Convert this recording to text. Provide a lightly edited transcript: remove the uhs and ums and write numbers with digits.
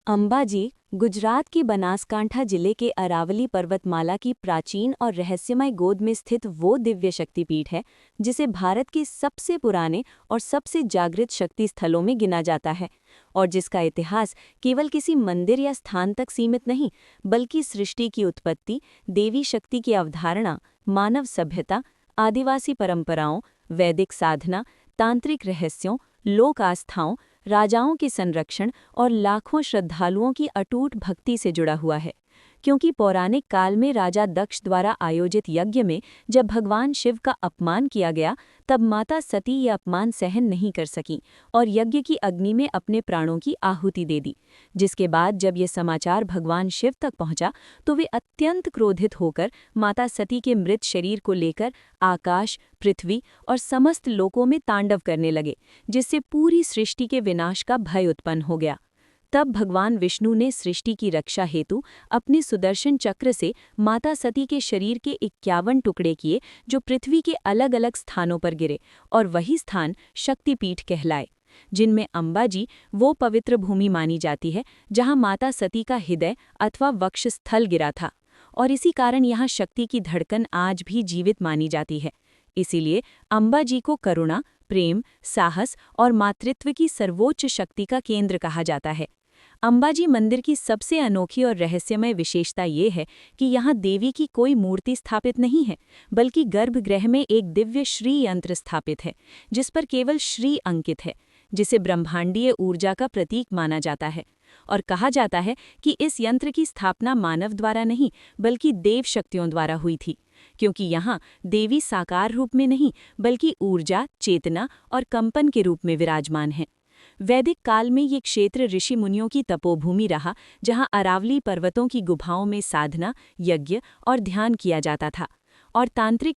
अंबाजी, गुजरात के बनासकांठा जिले के अरावली पर्वतमाला की प्राचीन और रहस्यमय गोद में स्थित वो दिव्य शक्तिपीठ है जिसे भारत के सबसे पुराने और सबसे जागृत शक्ति स्थलों में गिना जाता है और जिसका इतिहास केवल किसी मंदिर या स्थान तक सीमित नहीं बल्कि सृष्टि की उत्पत्ति, देवी शक्ति की अवधारणा, मानव सभ्यता, आदिवासी परंपराओं, वैदिक साधना, तांत्रिक रहस्यों, लोक आस्थाओं, राजाओं के संरक्षण और लाखों श्रद्धालुओं की अटूट भक्ति से जुड़ा हुआ है। क्योंकि पौराणिक काल में राजा दक्ष द्वारा आयोजित यज्ञ में जब भगवान शिव का अपमान किया गया, तब माता सती ये अपमान सहन नहीं कर सकीं और यज्ञ की अग्नि में अपने प्राणों की आहुति दे दी। जिसके बाद जब ये समाचार भगवान शिव तक पहुंचा, तो वे अत्यंत क्रोधित होकर माता सती के मृत शरीर को लेकर आकाश, पृथ्वी और समस्त लोकों में तांडव करने लगे, जिससे पूरी सृष्टि के विनाश का भय उत्पन्न हो गया। तब भगवान विष्णु ने सृष्टि की रक्षा हेतु अपने सुदर्शन चक्र से माता सती के शरीर के 51 टुकड़े किए, जो पृथ्वी के अलग अलग स्थानों पर गिरे और वही स्थान शक्तिपीठ कहलाए, जिनमें अंबाजी वो पवित्र भूमि मानी जाती है जहां माता सती का हृदय अथवा वक्षस्थल गिरा था। और इसी कारण यहाँ शक्ति की धड़कन आज भी जीवित मानी जाती है। इसीलिए अंबाजी को करुणा, प्रेम, साहस और मातृत्व की सर्वोच्च शक्ति का केंद्र कहा जाता है। अंबाजी मंदिर की सबसे अनोखी और रहस्यमय विशेषता ये है कि यहाँ देवी की कोई मूर्ति स्थापित नहीं है, बल्कि गर्भगृह में एक दिव्य श्री यंत्र स्थापित है, जिस पर केवल श्री अंकित है, जिसे ब्रह्मांडीय ऊर्जा का प्रतीक माना जाता है। और कहा जाता है कि इस यंत्र की स्थापना मानव द्वारा नहीं, बल्कि देव शक्तियों द्वारा हुई थी, क्योंकि यहाँ देवी साकार रूप में नहीं, बल्कि ऊर्जा, चेतना और कंपन के रूप में विराजमान है। वैदिक काल में ये क्षेत्र ऋषि मुनियों की तपोभूमि रहा, जहाँ अरावली पर्वतों की गुफाओं में साधना, यज्ञ और ध्यान किया जाता था। और तांत्रिक